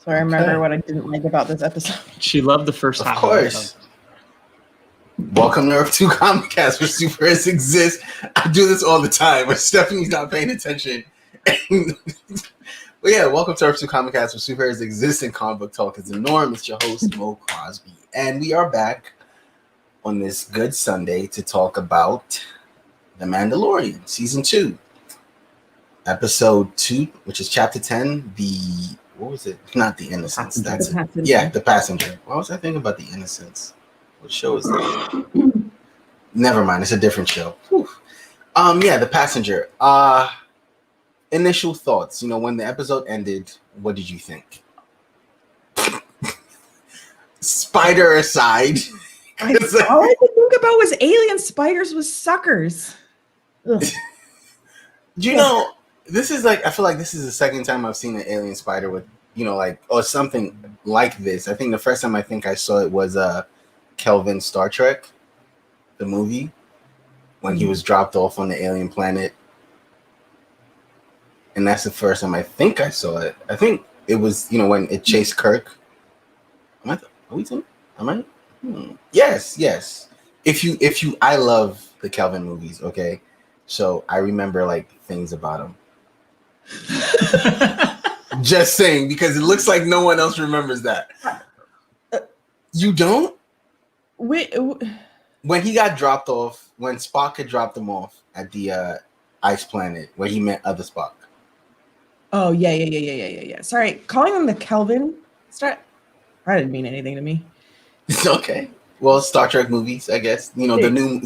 So I remember what I didn't like about this episode. She loved the first half. Of course. Welcome to Earth 2 Comcast, where superheroes exist. I do this all the time, but Stephanie's not paying attention. But yeah, welcome to Earth 2 Comcast, where superheroes exist and comic book talk is the norm. It's your host, Mo Crosby. And we are back on this good Sunday to talk about The Mandalorian, Season 2. Episode 2, which is Chapter 10, what was it? Not The Innocents. That's it. Yeah, The Passenger. Why was I thinking about The Innocents? What show is that? Never mind, it's a different show. Whew. Yeah, The Passenger. Initial thoughts. You know, when the episode ended, what did you think? Spider aside. All I could think about was alien spiders with suckers. You know, this is like, I feel like this is the second time I've seen an alien spider with, you know, like, or something like this. I think the first time I saw it was Kelvin Star Trek, the movie, when he was dropped off on the alien planet. And that's the first time I think I saw it. I think it was, you know, when it chased Kirk. Yes. I love the Kelvin movies, okay? So I remember like things about them. Just saying, because it looks like no one else remembers that. You don't? Wait, when he got dropped off, when Spock had dropped him off at the ice planet where he met other Spock. Oh, yeah. Sorry, calling them the Kelvin Star. That didn't mean anything to me. It's okay. Well, Star Trek movies, I guess. You know, the new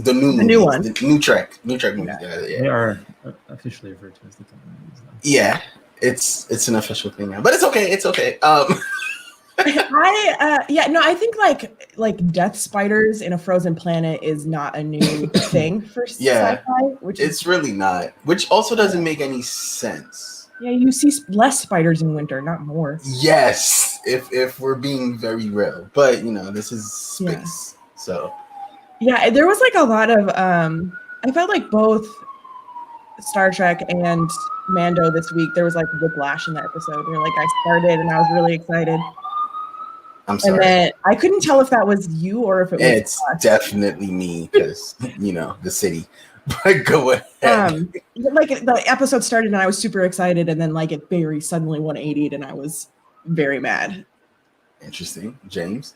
one, the new Trek movies. Yeah. They are officially referred to as the Kelvin movies. Though. Yeah, it's an official thing now, but it's okay. I think like death spiders in a frozen planet is not a new thing for sci-fi. It's really not. Which also doesn't make any sense. Yeah, you see less spiders in winter, not more. Yes, if we're being very real, but you know, this is space, so. Yeah, there was like a lot of. I felt like both Star Trek and Mando this week. There was like whiplash in that episode where like I started and I was really excited. I'm sorry. And then I couldn't tell if that was you or if it was. It's definitely me because you know the city. But go ahead. Like the episode started and I was super excited, and then like it very suddenly 180'd and I was very mad. Interesting, James.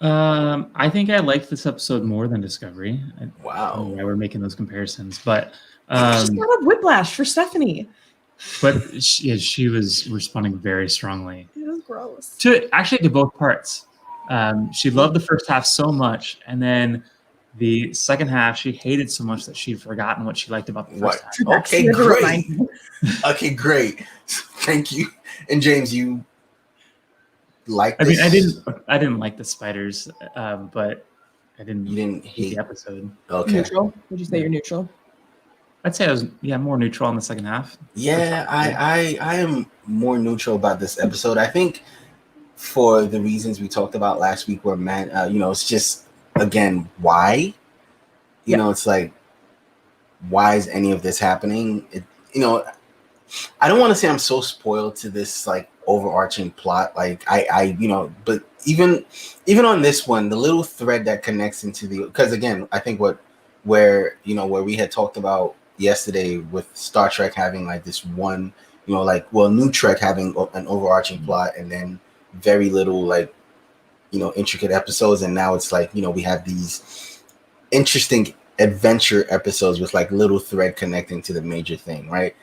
I think I liked this episode more than Discovery. Wow. I don't know why we're making those comparisons, but just got a whiplash for Stephanie. But she was responding very strongly. It was gross. To both parts. She loved the first half so much, and then the second half she hated so much that she'd forgotten what she liked about the first half. Okay, great. Okay, great. Thank you. And James, you like this? I mean, I didn't like the spiders, but you didn't hate the episode. Okay. Neutral? Would you say you're neutral? I'd say I was more neutral in the second half. Yeah, I am more neutral about this episode. I think for the reasons we talked about last week, where it's just again why, you know, it's like why is any of this happening? I don't want to say I'm so spoiled to this like overarching plot, like I but even on this one, the little thread that connects into because again, I think where we had talked about yesterday with Star Trek having like this one, New Trek having an overarching plot and then very little like, intricate episodes. And now it's like, we have these interesting adventure episodes with like little thread connecting to the major thing, right?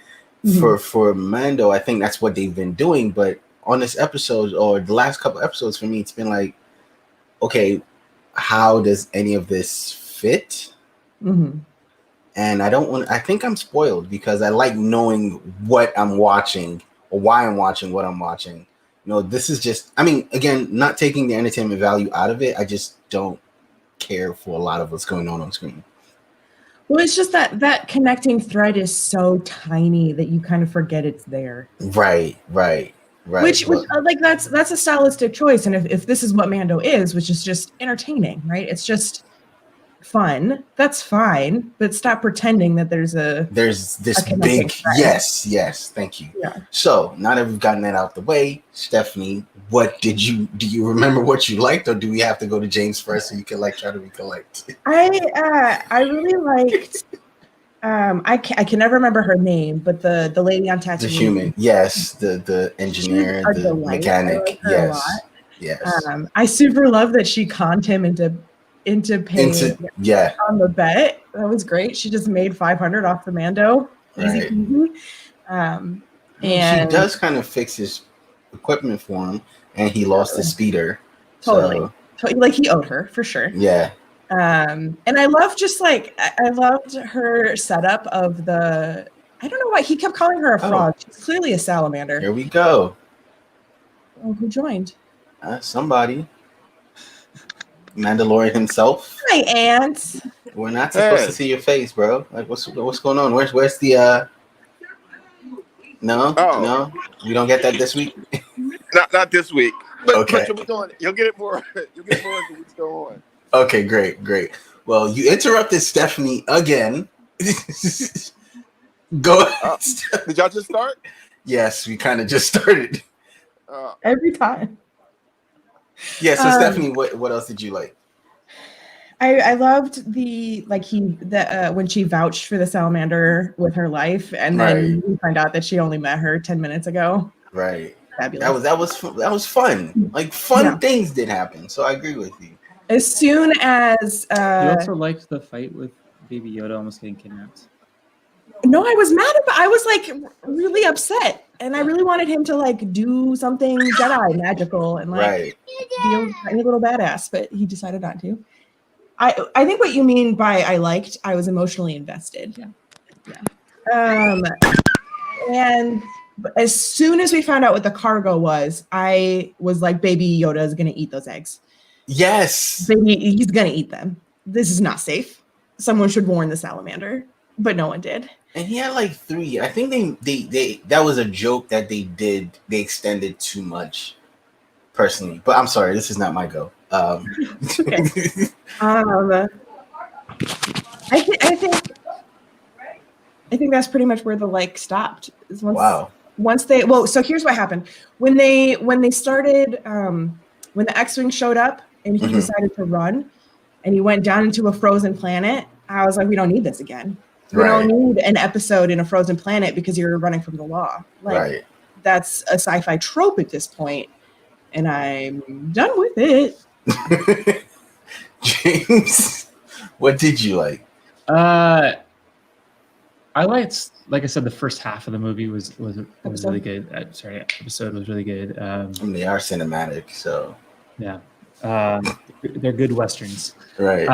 Mm-hmm. For Mando, I think that's what they've been doing. But on this episode or the last couple episodes for me, it's been like, okay, how does any of this fit? Mm-hmm. And I think I'm spoiled because I like knowing what I'm watching or why I'm watching what I'm watching. This is just, again, not taking the entertainment value out of it. I just don't care for a lot of what's going on screen. Well, it's just that connecting thread is so tiny that you kind of forget it's there. Right. Which like that's a stylistic choice. And if this is what Mando is, which is just entertaining, right? It's just fun. That's fine, but stop pretending that there's this connecting big thread. yes, thank you. Yeah. So now that we've gotten that out the way, Stephanie, do you remember what you liked, or do we have to go to James first so you can try to recollect? I really liked. I can never remember her name, but the lady on Tatooine. The human, yes, the engineer, the delight. mechanic, I like her yes, a lot. yes. I super love that she conned him into paying on the bet. That was great. She just made 500 off the Mando. Easy peasy. And she does kind of fix his equipment for him, and he lost his speeder. Totally. Like he owed her for sure. Yeah. And I love I loved her setup of the. I don't know why he kept calling her a frog. She's clearly a salamander. Here we go. Oh, who joined? Somebody. Mandalorian himself. Hi, Ant. We're not supposed to see your face, bro. Like, what's going on? Where's the No, we don't get that this week. Not this week. But, okay. But you'll get it more. You'll get more as the weeks go on. Okay, great. Well, you interrupted Stephanie again. Go ahead. Did y'all just start? Yes, we kind of just started. Every time. Yeah. So Stephanie, what else did you like? I loved when she vouched for the salamander with her life, and then we find out that she only met her 10 minutes ago. Right. Fabulous. That was fun. Like fun things did happen. So I agree with you. As soon as you also liked the fight with Baby Yoda almost getting kidnapped. No, I was mad about. I was like really upset, and I really wanted him to like do something Jedi magical and like be a tiny little badass, but he decided not to. I think what you mean by I was emotionally invested. Yeah. And as soon as we found out what the cargo was, I was like, Baby Yoda is gonna eat those eggs. Yes. He's gonna eat them. This is not safe. Someone should warn the salamander, but no one did. And he had like 3. I think they that was a joke that they did. They extended too much, personally. But I'm sorry, this is not my go. Okay. I think that's pretty much where the like stopped. Once they so here's what happened when they started when the X-wing showed up and he decided to run and he went down into a frozen planet. I was like, we don't need this again. We don't need an episode in a frozen planet because you're running from the law. Like that's a sci-fi trope at this point, and I'm done with it. James, what did you like? I liked, like I said, the first half of the movie was really good. Episode was really good. They are cinematic, so yeah, they're good westerns. Right.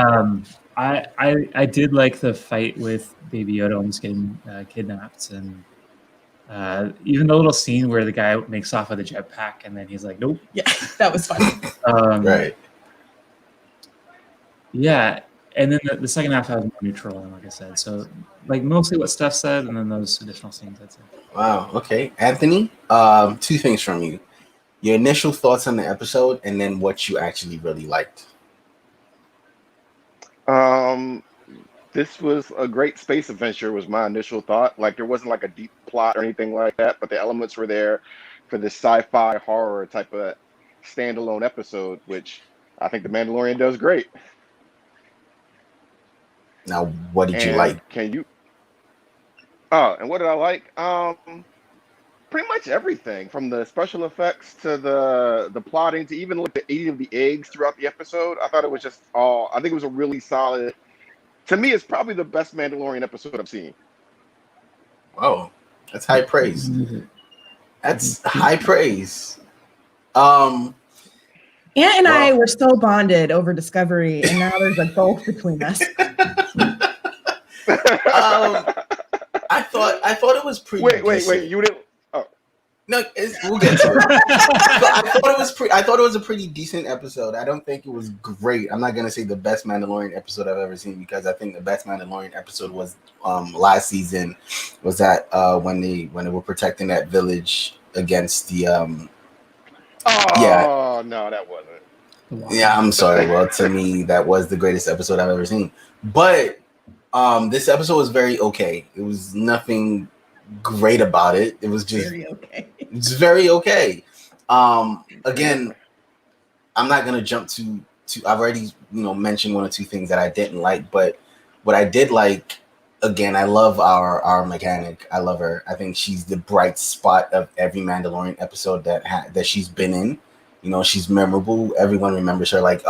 I did like the fight with Baby Yoda almost getting kidnapped, and even the little scene where the guy makes off with a jetpack and then he's like, nope. Yeah, that was fun. Right. Yeah, and then the second half I was more neutral, and like I said, so like mostly what Steph said, and then those additional scenes. That's it. Wow. Okay, Anthony. 2 things from you: your initial thoughts on the episode, and then what you actually really liked. This was a great space adventure. Was my initial thought. Like there wasn't like a deep plot or anything like that, but the elements were there for this sci-fi horror type of standalone episode, which I think The Mandalorian does great. Now, what did you like? And what did I like? Pretty much everything, from the special effects to the plotting to even like the eating of the eggs throughout the episode. I thought it was just all. I think it was a really solid. To me, it's probably the best Mandalorian episode I've seen. Whoa, that's high praise. That's high praise. Ant and I were so bonded over Discovery, and now there's a gulf between us. I thought it was pretty. Wait! You didn't. Oh no, we'll get to it. I thought it was a pretty decent episode. I don't think it was great. I'm not gonna say the best Mandalorian episode I've ever seen, because I think the best Mandalorian episode was last season. Was that when they were protecting that village against the Oh no, that wasn't. Yeah, I'm sorry. Well, to me, that was the greatest episode I've ever seen. But this episode was very okay. It was nothing great about it. It was just very okay. It's very okay. Again, I'm not gonna jump to. I've already mentioned one or two things that I didn't like, but what I did like, again, I love our mechanic. I love her. I think she's the bright spot of every Mandalorian episode that she's been in. She's memorable. Everyone remembers her. Like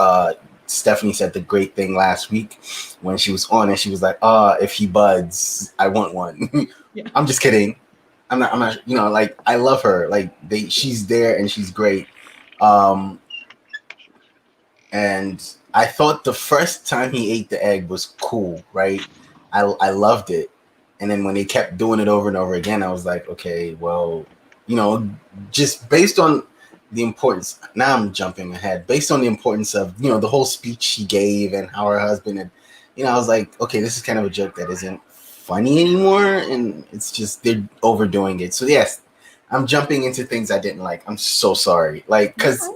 Stephanie said the great thing last week when she was on, and she was like, if he buds, I want one." Yeah. I'm just kidding. I'm not. Like, I love her. Like, she's there and she's great. And I thought the first time he ate the egg was cool, right? I loved it. And then when they kept doing it over and over again, I was like, okay, well, just based on the importance. Now I'm jumping ahead. Based on the importance of, the whole speech she gave and how her husband had, I was like, okay, this is kind of a joke that isn't funny anymore. And it's just, they're overdoing it. So yes, I'm jumping into things I didn't like. I'm so sorry. Like, because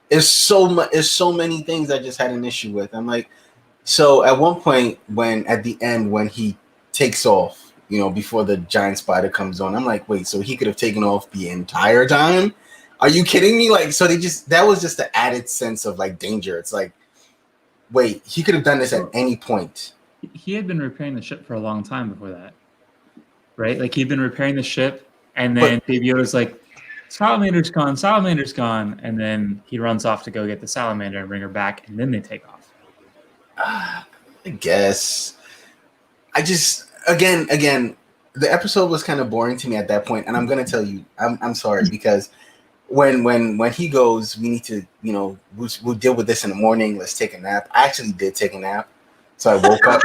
there's so many things I just had an issue with. I'm like, so at one point at the end, when he takes off, before the giant spider comes on, I'm like, wait, so he could have taken off the entire time? Are you kidding me? Like, so that was just the added sense of like danger. It's like, wait, he could have done this at any point. He had been repairing the ship for a long time before that, right? Like, he'd been repairing the ship, and then Baby Yoda's like, Salamander's gone, and then he runs off to go get the salamander and bring her back, and then they take off. I guess. I just again, the episode was kind of boring to me at that point, and I'm gonna tell you, I'm sorry, because when he goes, we need to, we'll deal with this in the morning. Let's take a nap. I actually did take a nap, so I woke up.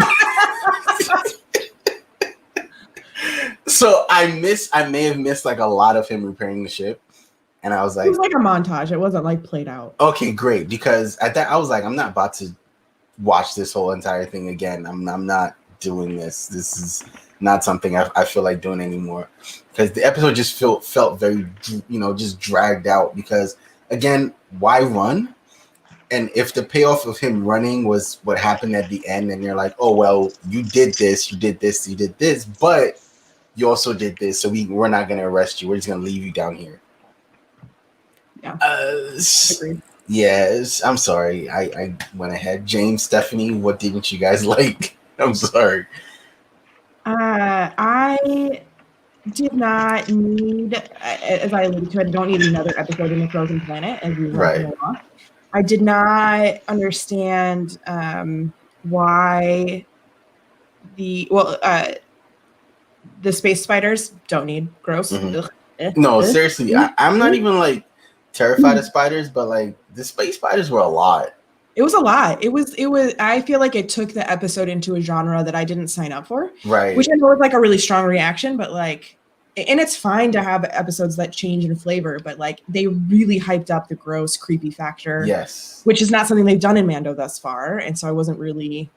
So I may have missed like a lot of him repairing the ship, and I was like, it was like a montage. It wasn't like played out. Okay, great, because at that I was like, I'm not about to watch this whole entire thing again. I'm not doing this. This is not something I feel like doing anymore, because the episode just felt very, just dragged out. Because again, why run? And if the payoff of him running was what happened at the end, and you're like, oh well, you did this, but you also did this, so we're not going to arrest you. We're just going to leave you down here. Yeah. Agreed. Yes, I'm sorry. I went ahead. James, Stephanie, what didn't you guys like? I'm sorry. I did not need, as I alluded to, I don't need another episode in the Frozen Planet as we were along. I did not understand why the space spiders don't need gross. Mm-hmm. No, seriously, I'm not even like terrified of spiders, but like the space spiders were a lot. It was a lot. It was. I feel like it took the episode into a genre that I didn't sign up for. Right. Which I know is like a really strong reaction, but like, and it's fine to have episodes that change in flavor, but like they really hyped up the gross, creepy factor. Yes. Which is not something they've done in Mando thus far, and so I wasn't really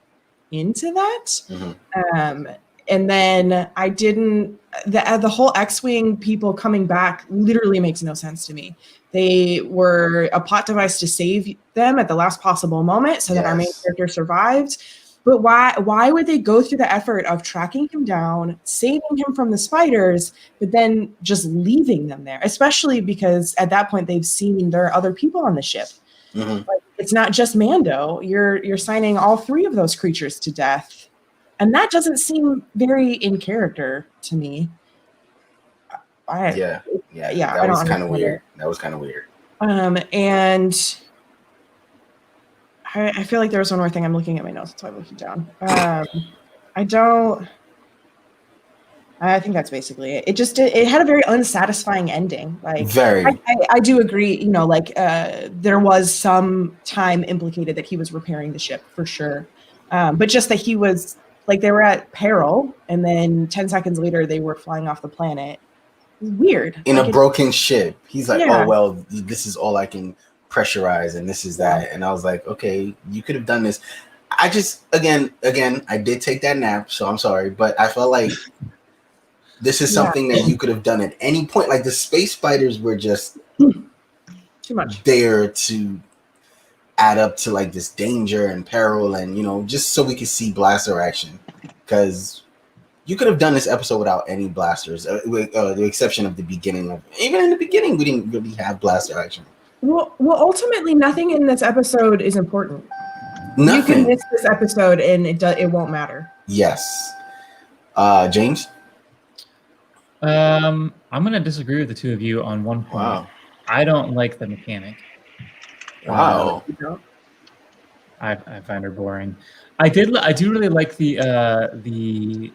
into that. Mm-hmm. And then I didn't. The whole X-wing people coming back literally makes no sense to me. They were a plot device to save them at the last possible moment so that our main character survived. But why would they go through the effort of tracking him down, saving him from the spiders, but then just leaving them there? Especially because at that point they've seen there are other people on the ship. Mm-hmm. Like, it's not just Mando. You're signing all three of those creatures to death. And that doesn't seem very in character to me. That was kind of weird. That was kind of weird. And I feel like there was one more thing. I'm looking at my notes, so I'm looking down. I think that's basically it. It had a very unsatisfying ending. Like, very. I do agree. There was some time implicated that he was repairing the ship for sure, but just that he was like they were at peril, and then 10 seconds later they were flying off the planet. Weird. In a broken ship. He's like, oh, well, this is all I can pressurize, and this is that. And I was like, okay, you could have done this. I just, again, I did take that nap, so I'm sorry, but I felt like this is something that you could have done at any point. Like, the space spiders were just too much there to add up to like this danger and peril, and just so we could see blaster action, because you could have done this episode without any blasters, with the exception of the beginning. Even in the beginning, we didn't really have blaster action. Well, ultimately, nothing in this episode is important. Nothing. You can miss this episode, and it won't matter. Yes. James? I'm going to disagree with the two of you on one point. Wow. I don't like the mechanic. Wow. I find her boring. I do really like the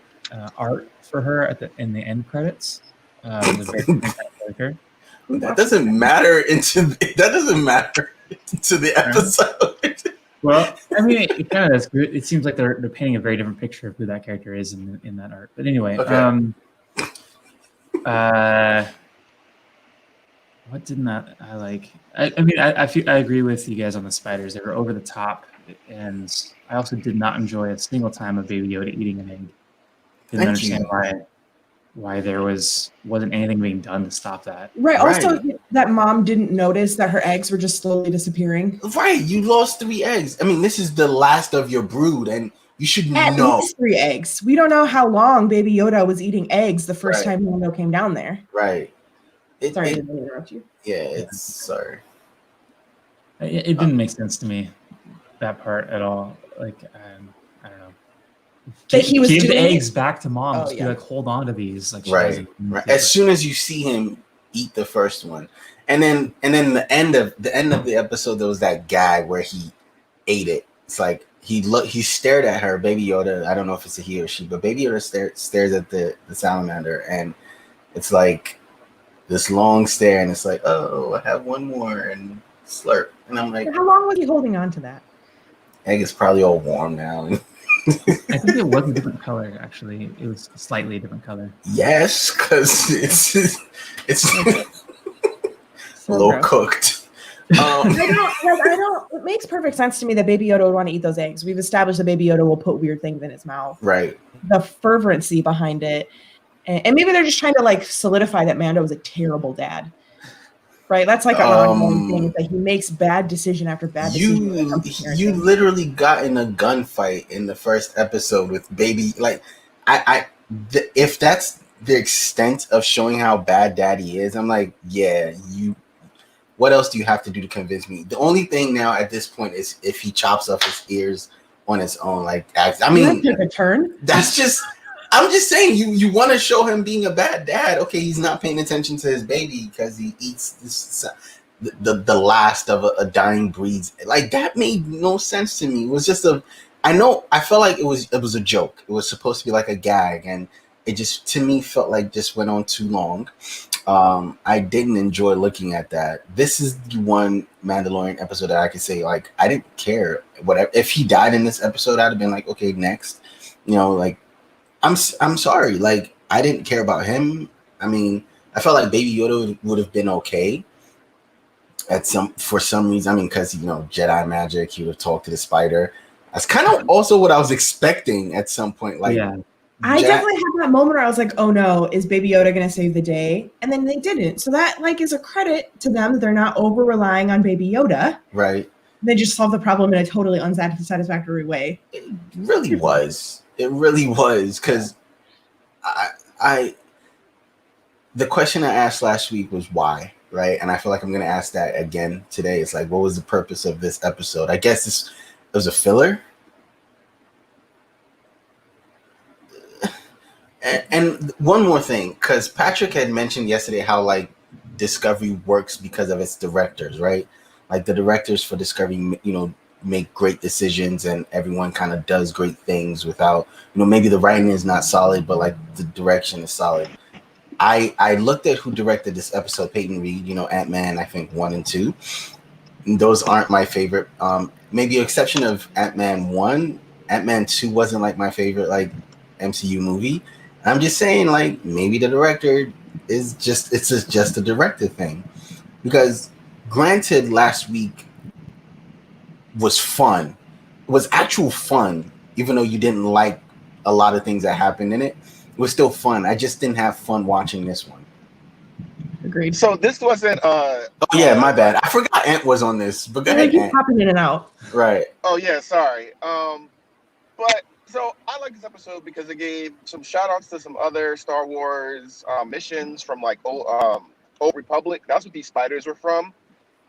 art for her in the end credits. That doesn't matter to the episode. Well, I mean, it kind of is. It seems like they're painting a very different picture of who that character is in that art. But anyway, okay. What didn't I like? I mean, I agree with you guys on the spiders. They were over the top, and I also did not enjoy a single time of Baby Yoda eating an egg. Didn't understand why there wasn't anything being done to stop that. Right. Also, that mom didn't notice that her eggs were just slowly disappearing. Right. You lost 3 eggs. I mean, this is the last of your brood, and you should know. At least 3 eggs. We don't know how long Baby Yoda was eating eggs the first time Mando came down there. Right. Sorry to interrupt you. Yeah, sorry. It didn't make sense to me, that part at all. Like, I don't know. That he was give the doing eggs back to mom. Just be like, hold on to these. Like, right. As soon as you see him eat the first one, and then the end of the episode, there was that gag where he ate it. It's like he stared at her, Baby Yoda. I don't know if it's a he or she, but Baby Yoda stares at the salamander, and it's like this long stare, and it's like, oh, I have one more, and slurp, and I'm like, how long was he holding on to that? Egg is probably all warm now. I think it was a different color. Actually, it was a slightly different color. Yes, because it's a little cooked. I don't. It makes perfect sense to me that Baby Yoda would want to eat those eggs. We've established that Baby Yoda will put weird things in his mouth. Right. The fervency behind it, and maybe they're just trying to like solidify that Mando was a terrible dad. Right, that's like an ongoing thing. That he makes bad decision after bad decision. You literally got in a gunfight in the first episode with Baby. Like, if that's the extent of showing how bad Daddy is, I'm like, yeah, what else do you have to do to convince me? The only thing now at this point is if he chops off his ears on his own. Like, I mean, that took a turn. That's just. I'm just saying, you want to show him being a bad dad. Okay, he's not paying attention to his baby because he eats this, the last of a dying breed. Like, that made no sense to me. It was just I felt like it was a joke. It was supposed to be like a gag, and it just, to me, felt like just went on too long. I didn't enjoy looking at that. This is the one Mandalorian episode that I could say, like, I didn't care. Whatever. If he died in this episode, I'd have been like, okay, next. Like, I'm sorry. Like, I didn't care about him. I mean, I felt like Baby Yoda would have been okay for some reason. I mean, because Jedi magic, he would have talked to the spider. That's kind of also what I was expecting at some point. Like, yeah. I definitely had that moment where I was like, oh no, is Baby Yoda going to save the day? And then they didn't. So that like is a credit to them that they're not over relying on Baby Yoda. Right. They just solved the problem in a totally unsatisfactory way. It really was. It really was, because the question I asked last week was why, right? And I feel like I'm going to ask that again today. It's like, what was the purpose of this episode? I guess it was a filler. And one more thing, because Patrick had mentioned yesterday how like Discovery works because of its directors, right? Like the directors for Discovery, make great decisions, and everyone kind of does great things without, maybe the writing is not solid, but like the direction is solid. I looked at who directed this episode, Peyton Reed, Ant-Man, I think 1 and 2. And those aren't my favorite. Maybe exception of Ant-Man 1. Ant-Man 2 wasn't like my favorite like MCU movie. I'm just saying, like, maybe the director is just a director thing. Because granted, last week was fun. It was actual fun, even though you didn't like a lot of things that happened in it. It was still fun. I just didn't have fun watching this one. Agreed. So this wasn't. Oh yeah, my bad. I forgot Ant was on this, but go ahead. Keep popping in and out. Right. Oh yeah, sorry. But so I like this episode because it gave some shout outs to some other Star Wars missions from like Old Republic. That's what these spiders were from.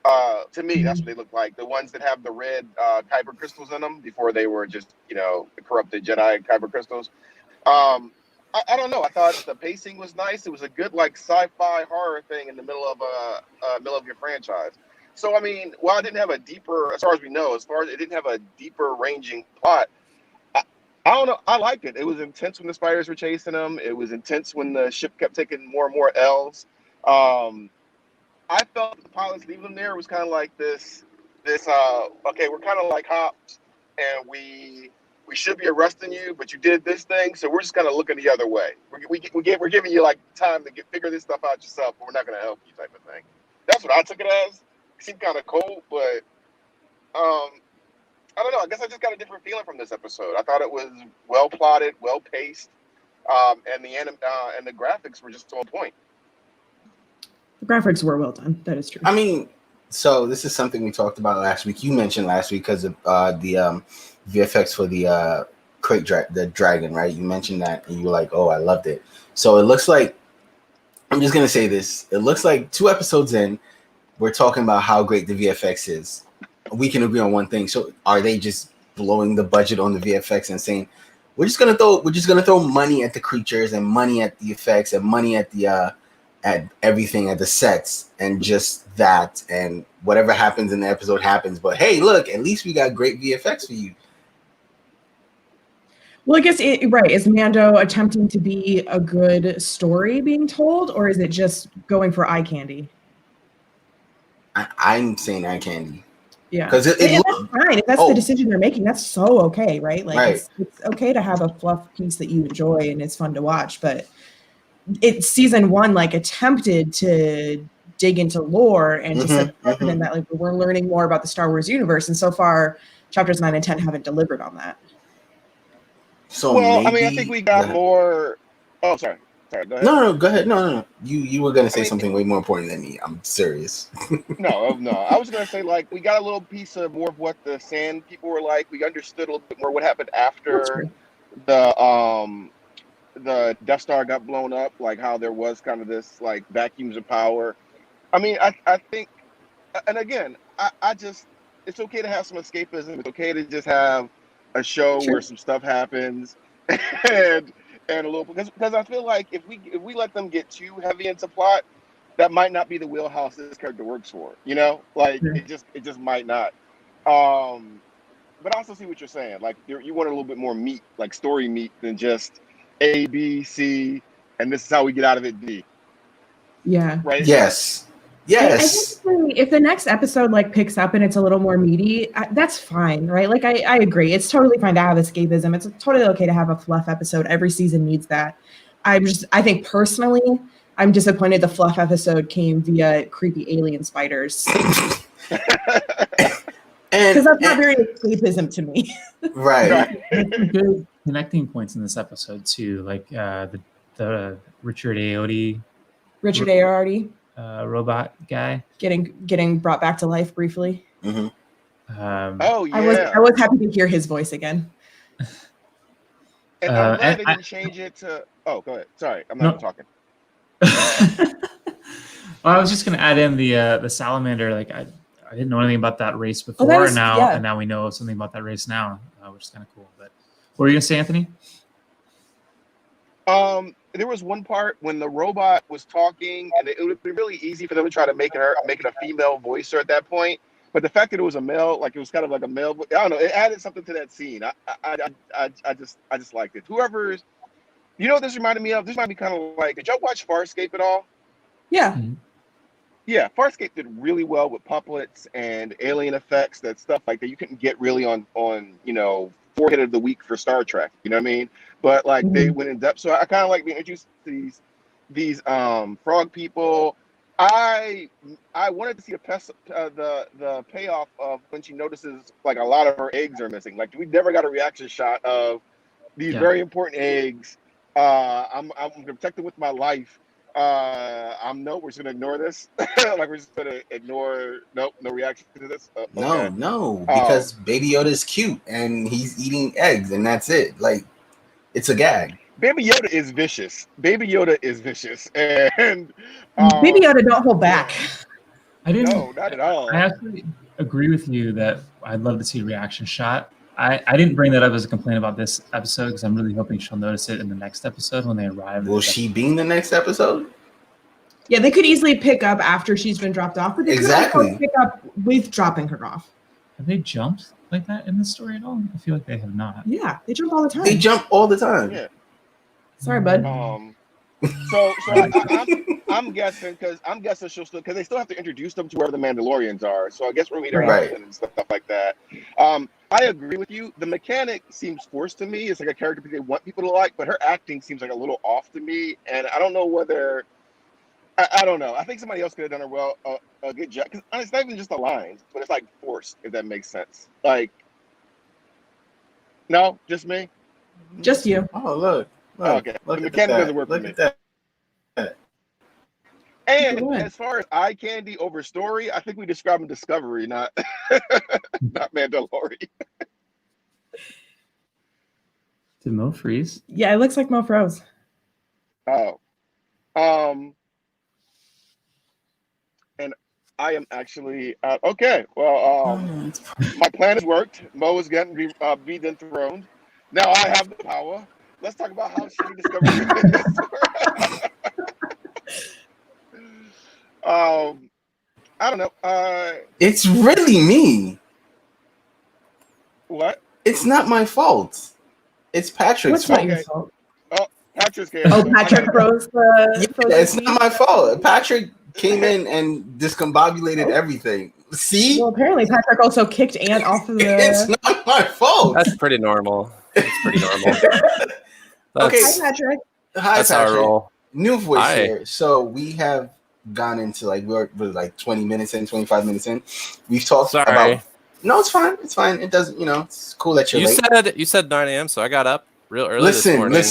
To me, that's what they look like. The ones that have the red kyber crystals in them before they were just, the corrupted Jedi kyber crystals. I don't know. I thought the pacing was nice. It was a good like sci-fi horror thing in the middle of your franchise. So I mean, while it didn't have a deeper, as far as we know, as far as it didn't have a deeper ranging plot, I don't know. I liked it. It was intense when the spiders were chasing them. It was intense when the ship kept taking more and more L's. I felt the pilots leaving them there was kind of like this. Okay, we're kind of like hops, and we should be arresting you, but you did this thing, so we're just kind of looking the other way. We're giving you like time to figure this stuff out yourself, but we're not going to help you, type of thing. That's what I took it as. It seemed kind of cold, but I don't know. I guess I just got a different feeling from this episode. I thought it was well plotted, well paced, and the graphics were just on point. The graphics were well done. That is true. I mean, so this is something we talked about last week. You mentioned last week because of the VFX for the the dragon, right? You mentioned that, and you were like, "Oh, I loved it." So it looks like, I'm just gonna say this. It looks like 2 episodes in, we're talking about how great the VFX is. We can agree on one thing. So are they just blowing the budget on the VFX and saying we're just gonna throw money at the creatures and money at the effects and money at the at everything, at the sets, and just that, and whatever happens in the episode happens, but hey, look, at least we got great VFX for you. Well, I guess right, is Mando attempting to be a good story being told, or is it just going for eye candy? I'm saying eye candy. Yeah, because that's fine. If that's the decision they're making, that's so okay, right? Like right. It's okay to have a fluff piece that you enjoy and it's fun to watch, but it's season 1 like attempted to dig into lore and to set the precedent that like we're learning more about the Star Wars universe, and so far chapters 9 and 10 haven't delivered on that. So well, maybe, I mean, I think we got more. Oh, sorry, go ahead. No, go ahead. No. You were gonna say something way more important than me. I'm serious. No. I was gonna say like we got a little piece of more of what the Sand people were like. We understood a little bit more what happened after the Death Star got blown up, like how there was kind of this like vacuums of power. I mean, I think, and again, I just, it's okay to have some escapism. It's okay to just have a show where some stuff happens, and a little, because I feel like if we let them get too heavy into plot, that might not be the wheelhouse this character works for. Like it just might not. But I also see what you're saying. Like you want a little bit more meat, like story meat, than just A, B, C, and this is how we get out of it, D. Yeah. Right? Yes. I think if the next episode like picks up and it's a little more meaty, that's fine, right? Like I agree. It's totally fine to have escapism. It's totally okay to have a fluff episode. Every season needs that. I think personally, I'm disappointed the fluff episode came via creepy alien spiders. Because that's not very escapism to me. Right. Good connecting points in this episode too, like the Richard Ayoade robot guy getting brought back to life briefly. Mm-hmm. Oh yeah, I was happy to hear his voice again. And I'm glad they didn't change it to. Oh, go ahead. Sorry, I'm not talking. Well, I was just gonna add in the salamander. Like I didn't know anything about that race before, and now we know something about that race now, which is kind of cool. But what were you gonna say, Anthony? There was one part when the robot was talking, and it would be really easy for them to try to make it a female voicer at that point. But the fact that it was a male, like it was kind of like a male, I don't know, it added something to that scene. I just liked it. Whoever's, what this reminded me of? This might be kind of like, did y'all watch Farscape at all? Yeah. Mm-hmm. Yeah, Farscape did really well with puppets and alien effects, that stuff like that you couldn't get really on Forehead of the Week for Star Trek. You know what I mean? But like they went in depth. So I kind of like being introduced to these frog people. I wanted to see the payoff of when she notices like a lot of her eggs are missing. Like we never got a reaction shot of these very important eggs. I'm protected with my life. we're just gonna ignore this. Like we're just gonna ignore. Nope, no reaction to this. Okay. No, because Baby Yoda is cute and he's eating eggs and that's it. Like, it's a gag. Baby Yoda is vicious. Baby Yoda is vicious, and Baby Yoda don't hold back. No, not at all. I actually agree with you that I'd love to see a reaction shot. I didn't bring that up as a complaint about this episode because I'm really hoping she'll notice it in the next episode when they arrive. Will she be in the next episode? Yeah, they could easily pick up after she's been dropped off, but they could also pick up with dropping her off. Have they jumped like that in the story at all? I feel like they have not. Yeah, they jump all the time. They jump all the time. Yeah. Sorry, bud. So I'm guessing she'll still, because they still have to introduce them to where the Mandalorians are. So I guess we're meeting and stuff like that. I agree with you. The mechanic seems forced to me. It's like a character they want people to like, but her acting seems like a little off to me, and I don't know whether. I don't know. I think somebody else could have done a good job. Because it's not even just the lines, but it's like forced, if that makes sense. Like, no, just me. Just you. Oh, look. Okay. The mechanic doesn't work for me. Look at that. And as far as eye candy over story, I think we describe in Discovery, not not Mandalorian. Did Mo freeze? Yeah, it looks like Mo froze. Oh. And I am actually okay. Well, my plan has worked. Mo is getting be enthroned. Now I have the power. Let's talk about how shitty Discovery is. I don't know. It's really me. What? It's not my fault. It's Patrick's fault. Not your fault? Oh, Patrick's game. Oh, Patrick froze the. It's not my fault. Patrick came in and discombobulated everything. See? Well, apparently Patrick also kicked Ant off of the. It's not my fault. That's pretty normal. It's pretty normal. Okay. Hi, Patrick. Hi, That's Patrick. our role. New voice Hi. here. So we have gone into we're like 20 minutes in, 25 minutes in. We've talked about. No, it's fine. It's fine. It doesn't. It's cool that you're late. You said 9 a.m. So I got up real early. Listen. That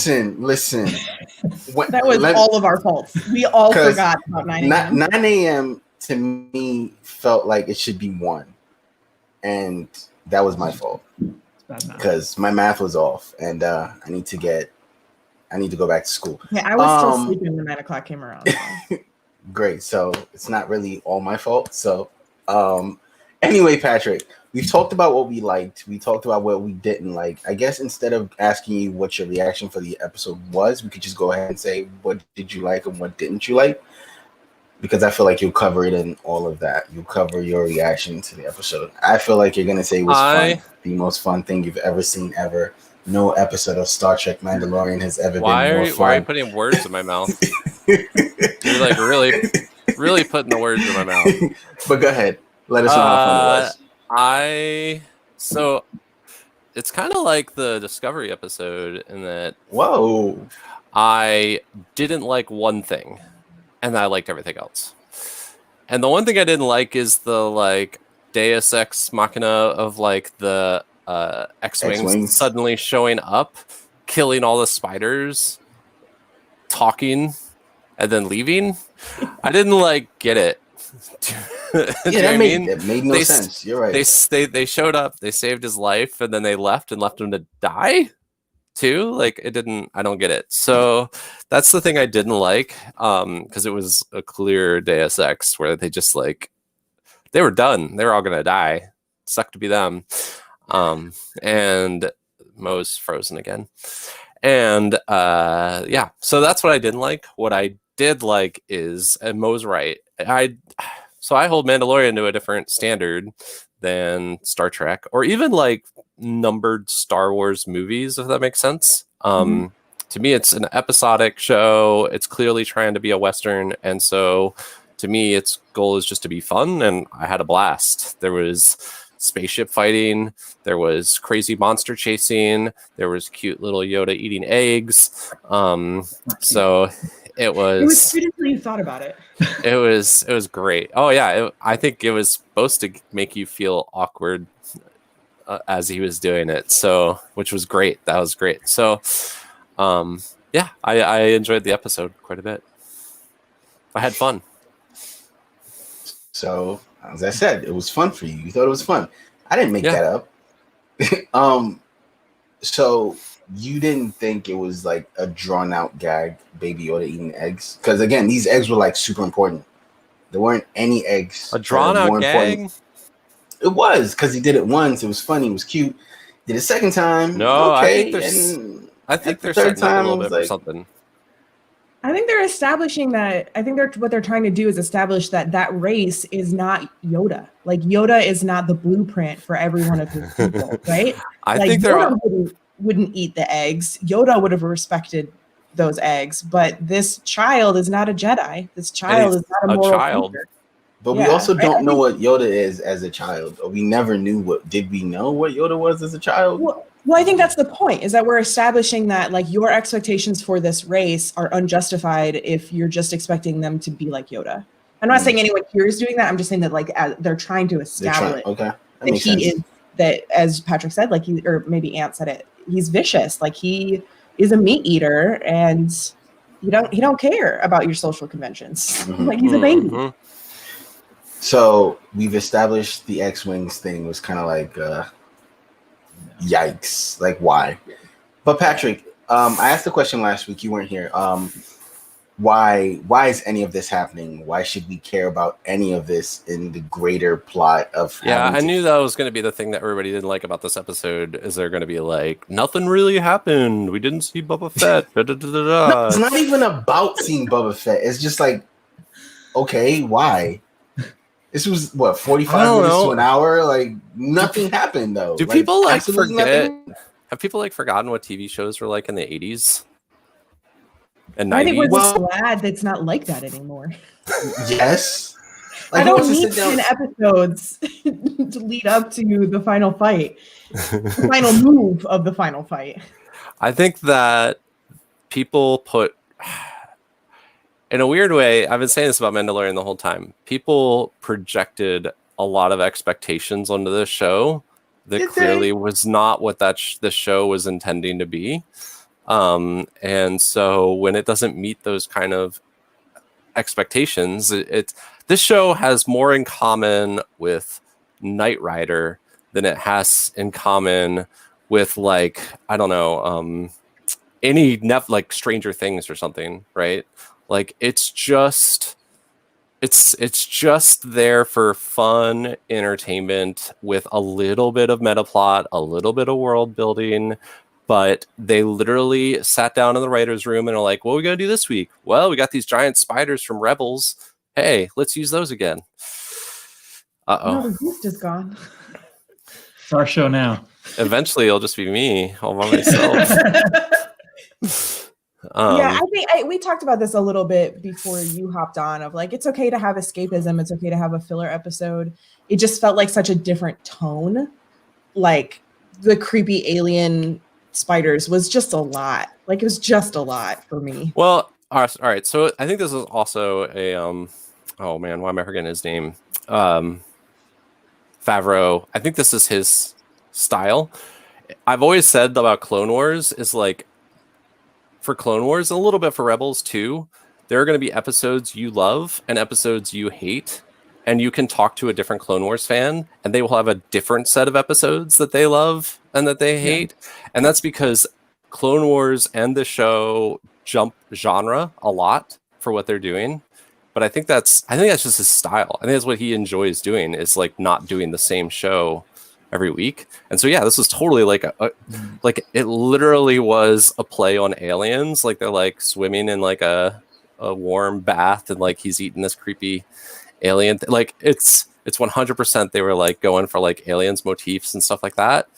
was all of our faults. We all forgot about 9 a.m. 9 a.m. to me felt like it should be 1, and that was my fault because my math was off, and I need to go back to school. Yeah, I was still sleeping when 9 o'clock came around. Great. So it's not really all my fault. So anyway, Patrick, we've talked about what we liked. We talked about what we didn't like. I guess instead of asking you what your reaction for the episode was, we could just go ahead and say, what did you like and what didn't you like? Because I feel like you'll cover it in all of that. You'll cover your reaction to the episode. I feel like you're going to say it was fun. The most fun thing you've ever seen ever. No episode of Star Trek Mandalorian has ever been more fun. Why are you putting words in my mouth? You're like really putting the words in my mouth. But go ahead. Let us know how fun it was. So it's kind of like the Discovery episode in that. Whoa. I didn't like one thing, and I liked everything else. And the one thing I didn't like is the Deus Ex Machina of the X-Wings suddenly showing up, killing all the spiders, talking, and then leaving. I didn't get it. That made no sense. You're right. They showed up, they saved his life, and then they left him to die too. It didn't. I don't get it. So that's the thing I didn't like, because it was a clear Deus Ex where they just they were done. They were all gonna die. Sucked to be them. And Mo's frozen again. And so that's what I didn't like. What I did like is, and Mo's right, I hold Mandalorian to a different standard than Star Trek or even numbered Star Wars movies, if that makes sense. To me, it's an episodic show. It's clearly trying to be a Western, and so to me, its goal is just to be fun, and I had a blast. There was spaceship fighting, there was crazy monster chasing, there was cute little Yoda eating eggs. So it was cute until you thought about it. It was great. Oh yeah, I think it was supposed to make you feel awkward as he was doing it. So, which was great. That was great. So, I enjoyed the episode quite a bit. I had fun. So, as I said, it was fun for you. You thought it was fun. I didn't make that up. So you didn't think it was like a drawn out gag, Baby Yoda eating eggs? Because again, these eggs were like super important. There weren't any eggs. A drawn out gag? Important. It was because he did it once. It was funny. It was cute. Did it second time? No, okay. I think they're setting up a little bit for something. I think they're establishing that. I think what they're trying to do is establish that race is not Yoda. Like Yoda is not the blueprint for every one of his people, right? I like think Yoda wouldn't eat the eggs. Yoda would have respected those eggs, but this child is not a Jedi. This child is not a moral child. Thinker. But we also don't know what Yoda is as a child. Or we never knew what. Did we know what Yoda was as a child? Well, I think that's the point, is that we're establishing that like your expectations for this race are unjustified if you're just expecting them to be like Yoda. I'm not saying anyone here is doing that. I'm just saying that like they're trying to establish that he is, that, as Patrick said, like or maybe Ant said it, he's vicious. Like he is a meat eater, and he don't care about your social conventions. Like he's a baby. So we've established the X-Wings thing was kind of like yikes, like why? But Patrick, I asked the question last week, you weren't here. Why is any of this happening? Why should we care about any of this in the greater plot of I knew that was going to be the thing that everybody didn't like about this episode. Is they're going to be like, nothing really happened, we didn't see Boba Fett. No, it's not even about seeing Boba Fett. It's just like, okay, why? This was what, 45 minutes to an hour? Like nothing happened though. Do people like forget? Have people like forgotten what TV shows were like in the 80s and 90s? I think we're just glad that it's not like that anymore. Yes. Like, I don't need 10 episodes to lead up to the final fight, the final move of the final fight. I think that people put, in a weird way, I've been saying this about Mandalorian the whole time. People projected a lot of expectations onto this show that clearly was not what the show was intending to be. And so when it doesn't meet those kind of expectations, this show has more in common with Knight Rider than it has in common with, like, I don't know, any like Stranger Things or something, right? Like it's just there for fun entertainment with a little bit of meta plot, a little bit of world building, but they literally sat down in the writer's room and are like, what are we going to do this week? Well, we got these giant spiders from Rebels. Hey, let's use those again. No, the Beast is gone. It's our show now. Eventually, it'll just be me all by myself. I think we talked about this a little bit before you hopped on, of like, it's okay to have escapism. It's okay to have a filler episode. It just felt like such a different tone. Like the creepy alien spiders was just a lot. Like it was just a lot for me. Well, all right. So I think this is also a, oh man, why am I forgetting his name? Favreau. I think this is his style. I've always said about Clone Wars is like, for Clone Wars, a little bit for Rebels too, there are going to be episodes you love and episodes you hate, and you can talk to a different Clone Wars fan and they will have a different set of episodes that they love and that they hate. And that's because Clone Wars and the show jump genre a lot for what they're doing. But I think that's just his style. I think that's what he enjoys doing, is like not doing the same show every week. And so this was totally like like it literally was a play on aliens. Like they're like swimming in like a warm bath and like he's eating this creepy alien like it's 100% they were like going for like aliens motifs and stuff like that.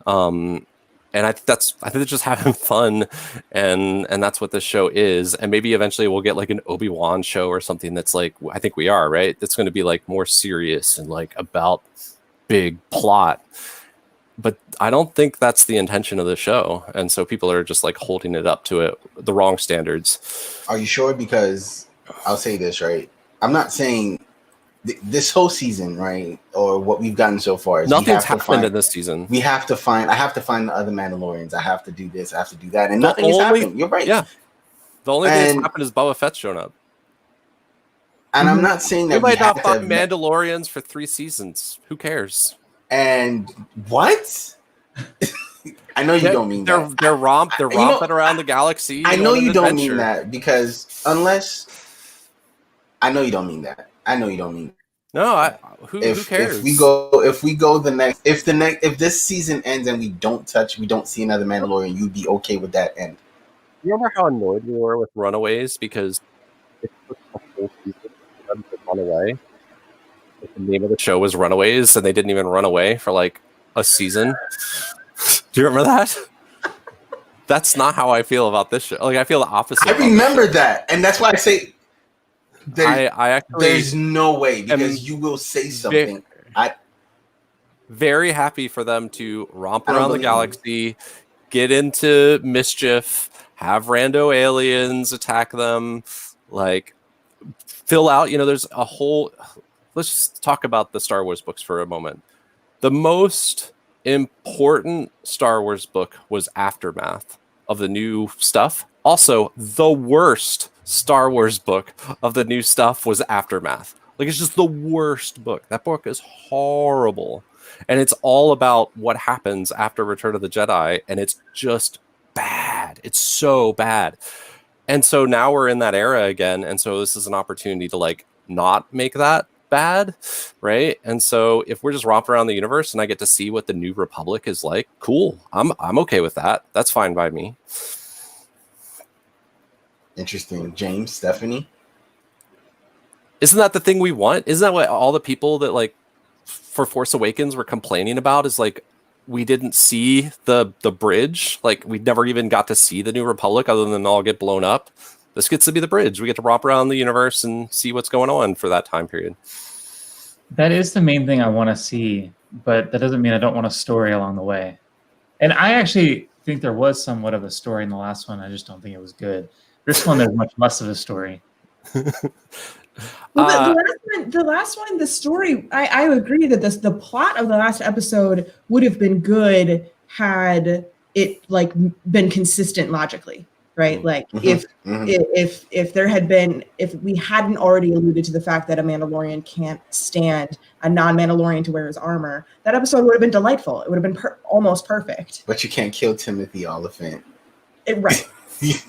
And I think they're just having fun, and that's what this show is. And maybe eventually we'll get like an Obi-Wan show or something that's like, I think we are, right? That's going to be like more serious and like about big plot, but I don't think that's the intention of the show, and so people are just like holding it up to the wrong standards. Are you sure? Because I'll say this, right? I'm not saying this whole season, right, or what we've gotten so far. Nothing's happened in this season. I have to find the other Mandalorians. I have to do this. I have to do that, and nothing has happened. You're right. Yeah. The only thing that's happened is Boba Fett showing up. And I'm not saying that we might not have find Mandalorians for 3 seasons. Who cares? And what? I know you don't mean that. They're romping around the galaxy. I know you don't mean that because I know you don't mean that. No, who cares? If this season ends and we don't see another Mandalorian, you'd be okay with that end. You remember how annoyed we were with Runaways because it took a whole season for them to run away? Like, the name of the show was Runaways, and they didn't even run away for like a season. Do you remember that? That's not how I feel about this show. Like, I feel the opposite. I remember that, and that's why I say there's no way, because you will say something. Very happy for them to romp around the galaxy, get into mischief, have rando aliens attack them, like fill out. There's a whole. Let's just talk about the Star Wars books for a moment. The most important Star Wars book was Aftermath of the new stuff. Also, the worst Star Wars book of the new stuff was Aftermath. Like, it's just the worst book. That book is horrible. And it's all about what happens after Return of the Jedi. And it's just bad. It's so bad. And so now we're in that era again. And so this is an opportunity to, like, not make that bad, right? And so if we're just romping around the universe and I get to see what the New Republic is like, cool. I'm okay with that. That's fine by me. Interesting. James, Stephanie? Isn't that the thing we want? Isn't that what all the people that, like, for Force Awakens were complaining about, is like, we didn't see the bridge? Like, we never even got to see the New Republic other than all get blown up. This gets to be the bridge. We get to romp around the universe and see what's going on for that time period. That is the main thing I want to see, but that doesn't mean I don't want a story along the way. And I actually think there was somewhat of a story in the last one. I just don't think it was good. This one, there's much less of a story. Well, the last one, the story, I agree that the plot of the last episode would have been good had it, like, been consistent logically, right? Like, if there had been, if we hadn't already alluded to the fact that a Mandalorian can't stand a non-Mandalorian to wear his armor, that episode would have been delightful. It would have been almost perfect. But you can't kill Timothy Oliphant. Right.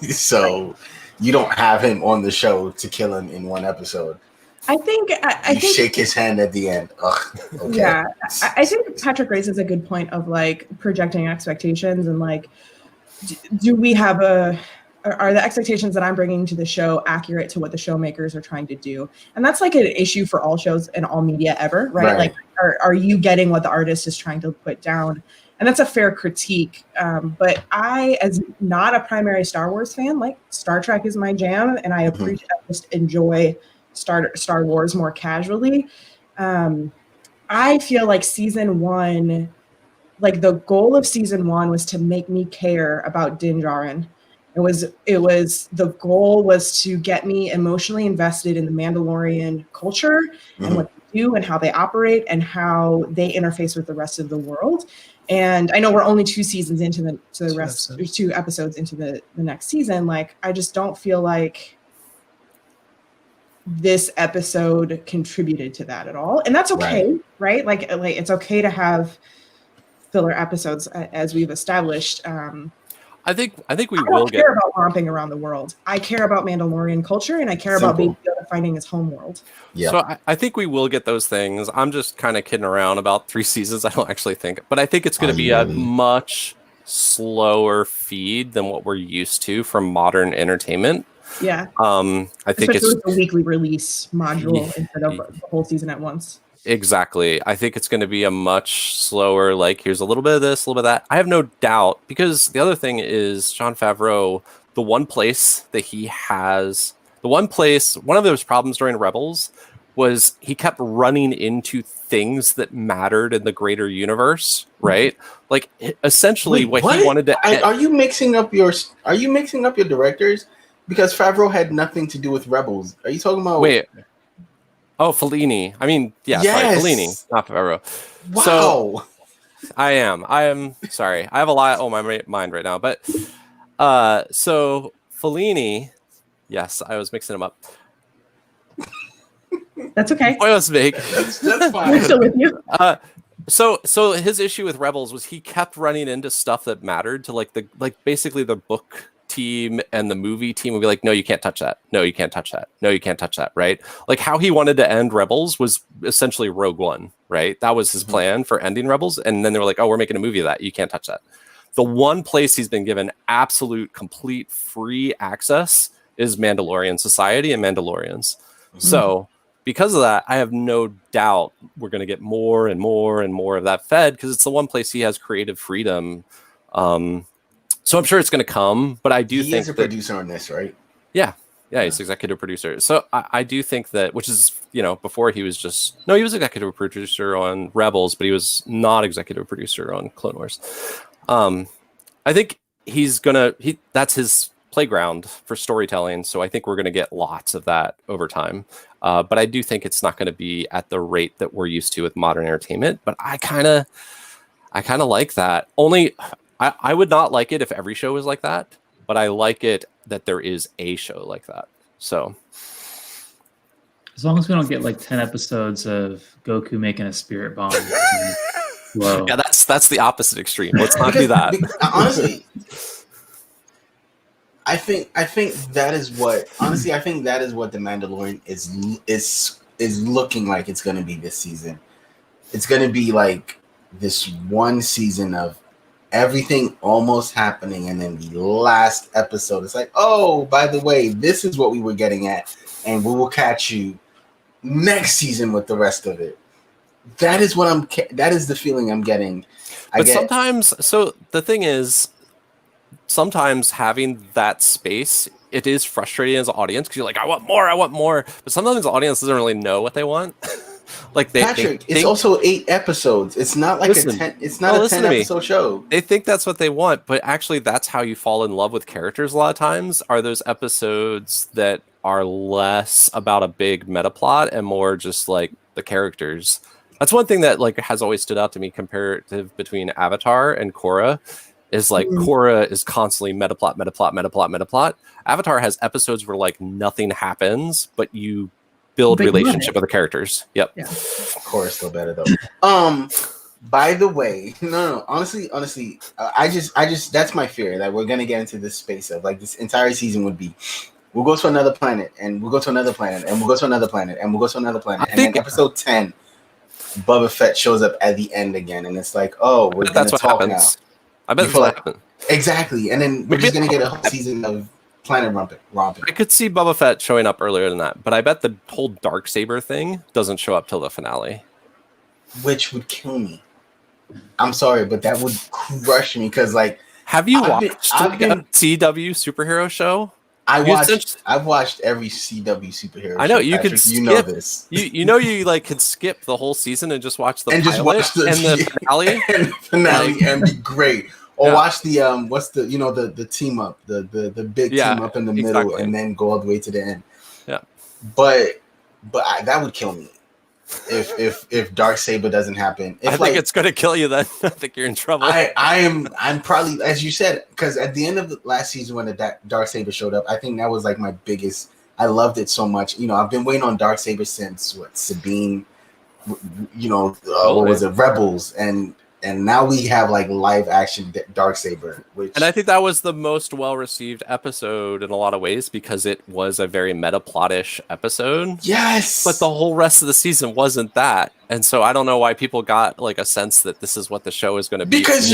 So you don't have him on the show to kill him in one episode. I think shake his hand at the end. Ugh, okay. Yeah, I think Patrick raises a good point of, like, projecting expectations and, like, do we have are the expectations that I'm bringing to the show accurate to what the show makers are trying to do? And that's, like, an issue for all shows and all media ever, right? Like, are you getting what the artist is trying to put down? And that's a fair critique. But I, as not a primary Star Wars fan, like, Star Trek is my jam, and I just enjoy Star Wars more casually. I feel like season one, like, the goal of season one was to make me care about Din Djarin. The goal was to get me emotionally invested in the Mandalorian culture and what they do and how they operate and how they interface with the rest of the world. And I know we're only 2 seasons into the 2 episodes into the next season. Like, I just don't feel like this episode contributed to that at all. And that's okay, right? Like it's okay to have filler episodes, as we've established. I think we I don't care about romping around the world. I care about Mandalorian culture, and I care about Baby Yoda finding his home world. Yeah. So I think we will get those things. I'm just kind of kidding around about 3 seasons. I don't actually think, but I think it's going to be a much slower feed than what we're used to from modern entertainment. Yeah. I think it's a weekly release module instead of the whole season at once. Exactly. I think it's going to be a much slower, like, here's a little bit of this, a little bit of that. I have no doubt, because the other thing is Jon Favreau, one of those problems during Rebels was he kept running into things that mattered in the greater universe, right? Like, essentially he wanted to... Are you mixing up your directors? Because Favreau had nothing to do with Rebels. Are you talking about... Wait. Oh, Fellini. I mean, yes. Sorry, Fellini, not Favreau. Wow. So, I am sorry. I have a lot on my mind right now. But, so Fellini, yes, I was mixing them up. That's okay. Point was make. That's We're fine. still with you. So his issue with Rebels was he kept running into stuff that mattered to basically the book team and the movie team would be like, no, you can't touch that. No, you can't touch that. No, you can't touch that. Right? Like how he wanted to end Rebels was essentially Rogue One. Right? That was his plan for ending Rebels, and then they were like, oh, we're making a movie of that. You can't touch that. The one place he's been given absolute, complete, free access is Mandalorian Society and Mandalorians. So because of that, I have no doubt we're going to get more and more and more of that fed because it's the one place he has creative freedom. So I'm sure it's going to come, but I do think he's a producer on this, right? Yeah, he's executive producer. So I do think that, which is, before he was he was executive producer on Rebels, but he was not executive producer on Clone Wars. I think that's his playground for storytelling. So I think we're going to get lots of that over time. But I do think it's not going to be at the rate that we're used to with modern entertainment. But I kind of like that. Only I would not like it if every show was like that. But I like it that there is a show like that. So as long as we don't get like 10 episodes of Goku making a spirit bomb. Whoa. Yeah, that's the opposite extreme. Let's not do that. Honestly, I think that is what the Mandalorian is looking like it's going to be this season. It's going to be like this one season of everything almost happening, and then the last episode it's like, oh, by the way, this is what we were getting at, and we will catch you next season with the rest of it. That is the feeling I'm getting. Sometimes, so the thing is, sometimes having that space, it is frustrating as an audience because you're like, I want more. But sometimes the audience doesn't really know what they want. Patrick, it's also 8 episodes. It's not like a 10 episode show. They think that's what they want, but actually that's how you fall in love with characters a lot of times, are those episodes that are less about a big meta plot and more just like the characters. That's one thing that has always stood out to me comparative between Avatar and Korra is Korra is constantly meta plot. Avatar has episodes where nothing happens, but you build relationship with the characters. Yep. Yeah. Korra's still better though. By the way, no. Honestly, I just that's my fear that we're gonna get into this space of this entire season would be, we'll go to another planet and we'll go to another planet and we'll go to another planet and we'll go to another planet, and then episode 10. Boba Fett shows up at the end again, and it's like, oh, we're going to talk now. I bet that's what happens. Exactly, and then we're just going to get a whole season of planet romping. I could see Boba Fett showing up earlier than that, but I bet the whole Darksaber thing doesn't show up till the finale. Which would kill me. I'm sorry, but that would crush me, because have you watched a CW superhero show? I've watched every CW superhero. I know show, you Patrick. could skip, you know this. You could skip the whole season and just watch the pilot and the finale and be great. Or watch the the team up, the big team up in the middle, and then go all the way to the end. Yeah, but that would kill me if Darksaber doesn't happen. I think it's going to kill you. Then I think you're in trouble. I'm probably, as you said, because at the end of the last season when the Darksaber showed up, I think that was my biggest. I loved it so much. I've been waiting on Darksaber since Sabine. What was it, Rebels, and now we have live action Darksaber, and I think that was the most well received episode in a lot of ways because it was a very meta plot-ish episode. Yes, but the whole rest of the season wasn't that, and so I don't know why people got a sense that this is what the show is going to be. Because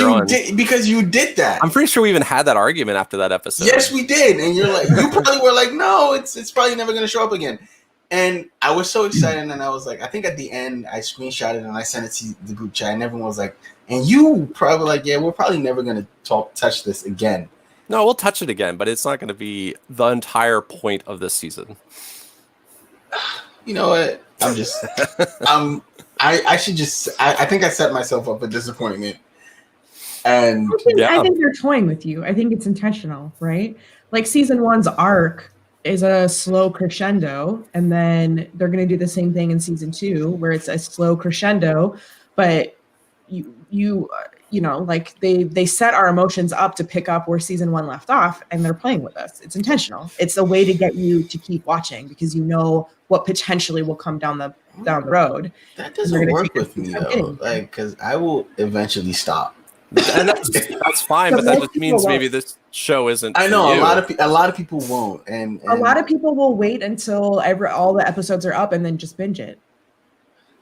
you did that. I'm pretty sure we even had that argument after that episode. Yes, we did, and you're you probably were no, it's probably never going to show up again. And I was so excited, and I was I think at the end I screenshotted and I sent it to the group chat, and everyone was and you probably yeah, we're probably never going to touch this again. No, we'll touch it again, but it's not going to be the entire point of this season. You know what? I'm just I should just I think I set myself up for disappointment. And I think they're toying with you. I think it's intentional, right? Season 1's arc is a slow crescendo, and then they're going to do the same thing in season 2 where it's a slow crescendo, but you know, like they set our emotions up to pick up where season 1 left off, and they're playing with us. It's intentional. It's a way to get you to keep watching because you know what potentially will come down the road. That doesn't work with me though, like, because I will eventually stop. And that's fine, but that just means maybe this show isn't. I know for you. a lot of people won't, and a lot of people will wait until all the episodes are up and then just binge it.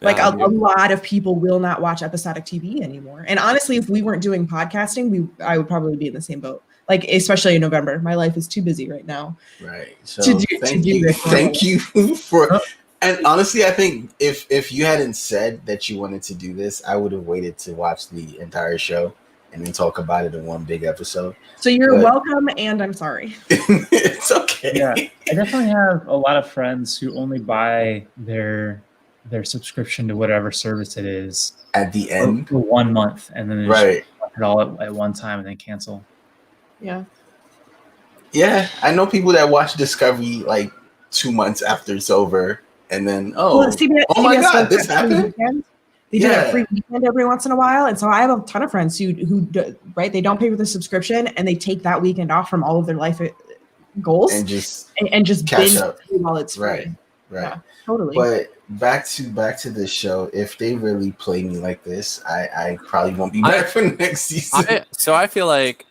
Like a lot of people will not watch episodic TV anymore. And honestly, if we weren't doing podcasting, I would probably be in the same boat. Like, especially in November. My life is too busy right now. Right. So thank you for. And honestly, I think if you hadn't said that you wanted to do this, I would have waited to watch the entire show and then talk about it in one big episode. So you're welcome, and I'm sorry. It's okay. Yeah, I definitely have a lot of friends who only buy their subscription to whatever service it is at the end for 1 month, and then they just watch it all at one time and then cancel. Yeah. Yeah, I know people that watch Discovery like 2 months after it's over, and then CBS my God, this happened. They do a free weekend every once in a while, and so I have a ton of friends who they don't pay for the subscription, and they take that weekend off from all of their life goals and just binge up while it's free. Right. Yeah, totally. But back to the show. If they really play me like this, I probably won't be back for next season. So I feel like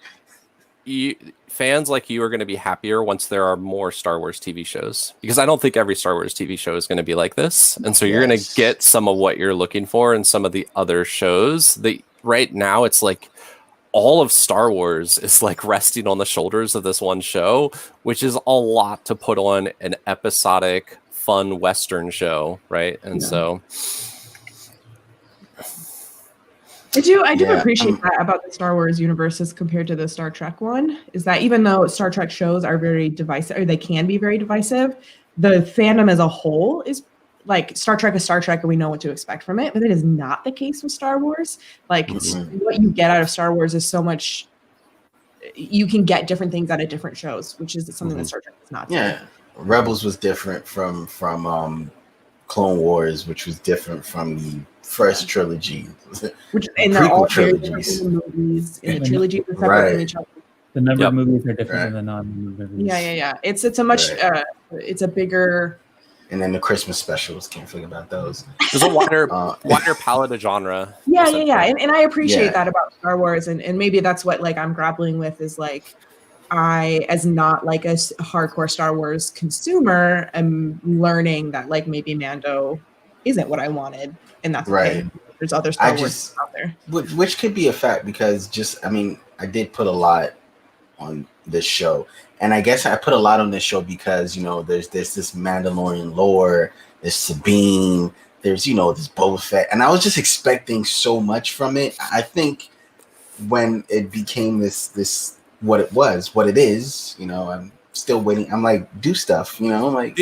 fans like you are going to be happier once there are more Star Wars TV shows, because I don't think every Star Wars TV show is going to be like this, and so you're going to get some of what you're looking for in some of the other shows. Right now, it's like all of Star Wars is like resting on the shoulders of this one show, which is a lot to put on an episodic, fun Western show, right? And so I do appreciate that about the Star Wars universe as compared to the Star Trek one, is that even though Star Trek shows are very divisive, or they can be very divisive, the fandom as a whole is like Star Trek is Star Trek and we know what to expect from it, but it is not the case with Star Wars. Like what you get out of Star Wars is so much, you can get different things out of different shows, which is something that Star Trek is not. Yeah. Rebels was different from Clone Wars, which was different from the first trilogy. Which and they're all very different in the movies. In the trilogy, are separate from each other. The number of movies are different than the non-movie movies. Yeah. It's a much it's a bigger. And then the Christmas specials, can't forget about those. There's a wider palette of genre. Yeah. And I appreciate that about Star Wars, and maybe that's what like I'm grappling with is like I, as not like a hardcore Star Wars consumer, am learning that like maybe Mando isn't what I wanted, and that's okay. There's other Star Wars out there, which could be a fact because I did put a lot on this show, and I guess I put a lot on this show because there's this Mandalorian lore, there's Sabine, there's this Boba Fett, and I was just expecting so much from it. I think when it became this what it is, I'm still waiting. I'm like, do stuff, I'm like.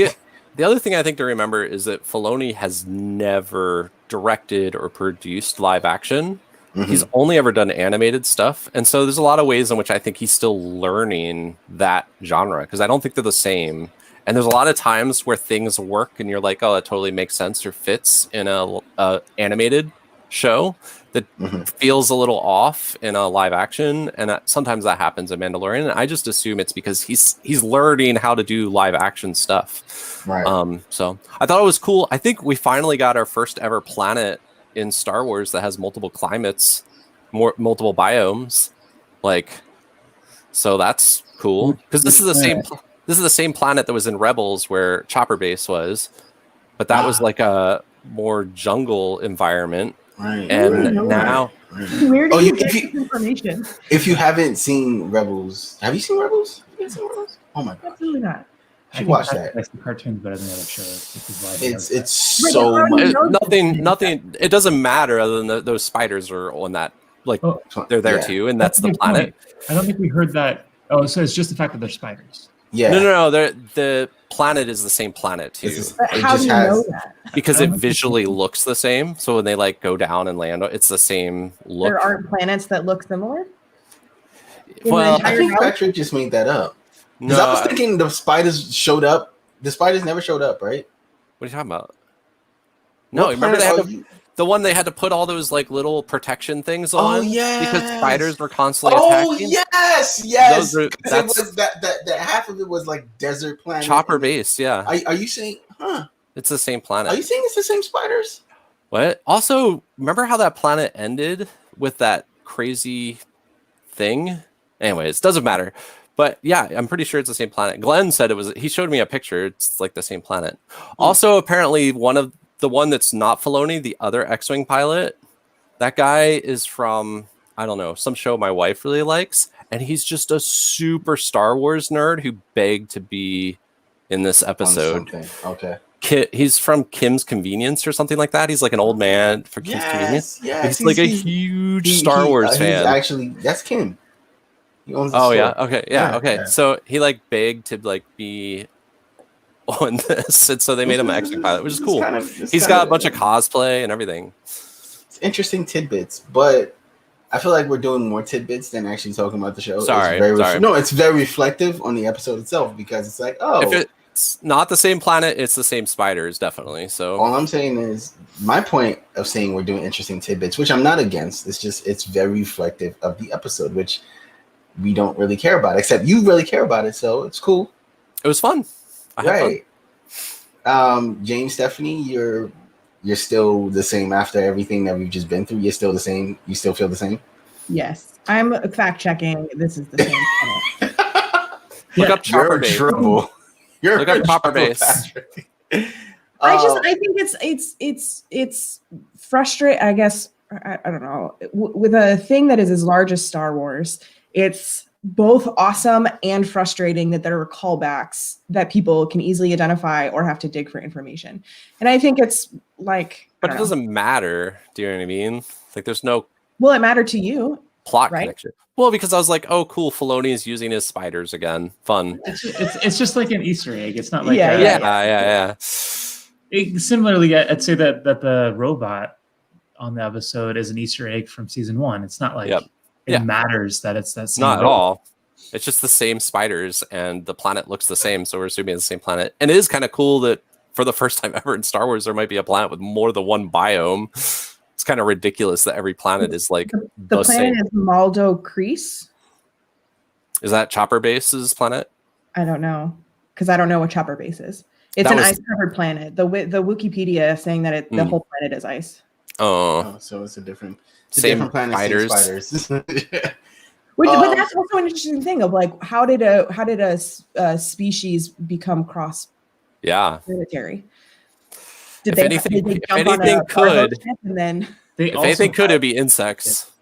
The other thing I think to remember is that Filoni has never directed or produced live action. Mm-hmm. He's only ever done animated stuff. And so there's a lot of ways in which I think he's still learning that genre, because I don't think they're the same. And there's a lot of times where things work and you're like, oh, that totally makes sense or fits in a animated show that feels a little off in a live action, and sometimes that happens in Mandalorian. And I just assume it's because he's learning how to do live action stuff. Right. So I thought it was cool. I think we finally got our first ever planet in Star Wars that has multiple climates, multiple biomes. So that's cool, because this is the same planet that was in Rebels where Chopper Base was, but that was like a more jungle environment. Right. And now, where did you get this information? If you haven't seen Rebels, have you seen Rebels? Oh my God! Absolutely not. You should watch that. That's the cartoons better than the other shows. It's so much. Nothing. It doesn't matter other than those spiders are on that. They're there too, and that's the planet. I don't think we heard that. Oh, so it's just the fact that they're spiders. Yeah. No. The planet is the same planet too. How do you know that? Because it visually looks the same. So when they go down and land, it's the same look. There aren't planets that look similar? Well, I think Patrick just made that up. Because I was thinking the spiders showed up. The spiders never showed up, right? What are you talking about? No, remember they had the one they had to put all those like little protection things on. Oh yeah, because spiders were constantly attacking. Yes. That was that half of it was like desert planet. Chopper base. Yeah. Are you saying? Huh? It's the same planet. Are you saying it's the same spiders? What? Also, remember how that planet ended with that crazy thing? Anyways, doesn't matter. But yeah, I'm pretty sure it's the same planet. Glenn said it was. He showed me a picture. It's like the same planet. Also, apparently, the one that's not Filoni, the other X-wing pilot, that guy is from, I don't know, some show my wife really likes, and he's just a super Star Wars nerd who begged to be in this episode. Okay. He's from Kim's Convenience or something like that. He's like an old man for Kim's Convenience. Yes, he's like a huge Star Wars fan. Actually, that's Kim. He owns the store. Yeah. Okay. Yeah. Okay. Yeah. So he like begged to like be on this, and so they made him an X-wing pilot, which is cool. He's got a bunch of cosplay and everything. It's interesting tidbits, but I feel like we're doing more tidbits than actually talking about the show. Sorry. No, it's very reflective on the episode itself because it's like, if it's not the same planet, it's the same spiders, definitely. So all I'm saying is my point of saying we're doing interesting tidbits, which I'm not against. It's very reflective of the episode, which we don't really care about, except you really care about it, so it's cool. It was fun. Right. James, Stephanie, you're still the same after everything that we've just been through. You're still the same. You still feel the same? Yes. I'm fact checking. This is the same. Look up Chopper Base. Look up Chopper Base. I think it's frustrating. I guess I don't know. With a thing that is as large as Star Wars, it's both awesome and frustrating that there are callbacks that people can easily identify or have to dig for information. And I think it's like, but it doesn't matter. Do you know what I mean? Like, there's no. Well, it mattered to you. Plot connection. Well, because I was like, oh, cool, Filoni is using his spiders again. Fun. It's just like an Easter egg. It's not like yeah. Similarly, I'd say that the robot on the episode is an Easter egg from season 1. It's not like it matters that it's that same. Not at all. It's just the same spiders, and the planet looks the same, so we're assuming it's the same planet. And it is kind of cool that for the first time ever in Star Wars, there might be a planet with more than one biome. It's kind of ridiculous that every planet is like the planet same. Is Maldo Kreese. Is that Chopper Base's planet? I don't know, because I don't know what Chopper Base is. It's an ice-covered planet. The Wikipedia saying that the whole planet is ice. Oh, so it's a different planet. Spiders. Same spiders. But that's also an interesting thing of like, how did a species become cross? Yeah. Planetary. If anything could, it'd be insects.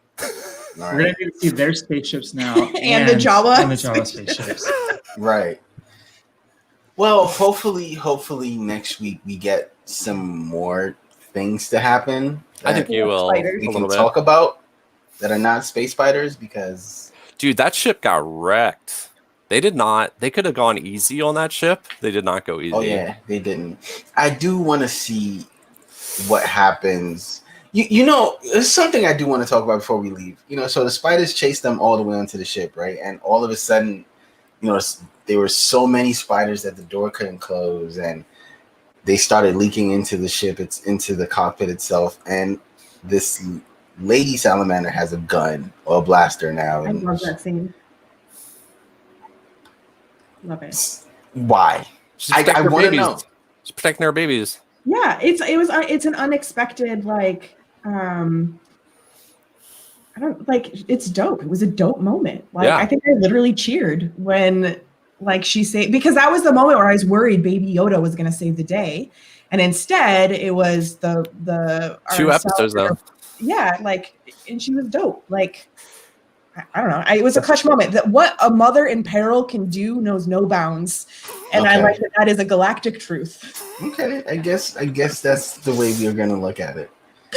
We're gonna get to see their spaceships now, and the Jawa spaceships. Right. Well, hopefully next week we get some more things to happen. I think you will. We can talk about that are not space spiders because, dude, that ship got wrecked. They did not. They could have gone easy on that ship. They did not go easy. Oh yeah, they didn't. I do want to see what happens. You know, there's something I do want to talk about before we leave. You know, so the spiders chased them all the way onto the ship, right? And all of a sudden, you know, there were so many spiders that the door couldn't close, and they started leaking into the ship. It's into the cockpit itself, and this lady salamander has a gun or a blaster now. I love that scene. Love it. Why? I want to know. She's protecting her babies. Yeah, it's an unexpected it's dope. It was a dope moment. I think I literally cheered when she said, because that was the moment where I was worried Baby Yoda was going to save the day, and instead it was the 2 episodes though. Yeah, and she was dope. I don't know. It was a clutch moment. That what a mother in peril can do knows no bounds, and I like that is a galactic truth. Okay, I guess that's the way we are going to look at it.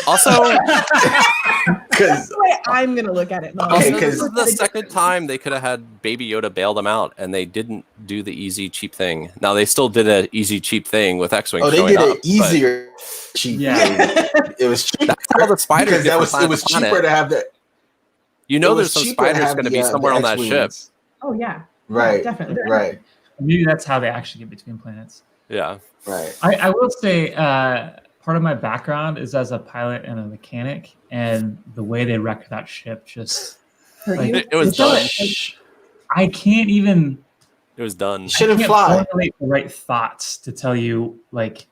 Also, that's the way I'm going to look at it. No, okay, because this is the second time they could have had Baby Yoda bail them out, and they didn't do the easy cheap thing. Now they still did an easy cheap thing with X-Wing. Oh, they did an easier cheap thing. It was cheaper. That's how the spiders. Because it was cheaper to have that. You know, there's some spiders going to be somewhere on that ship. Oh yeah, right, definitely, right. Maybe that's how they actually get between planets. Yeah, right. I will say, part of my background is as a pilot and a mechanic, and the way they wrecked that ship just it was done. I can't even. It was done. You shouldn't I can't fly. formulate the right thoughts to tell you, like,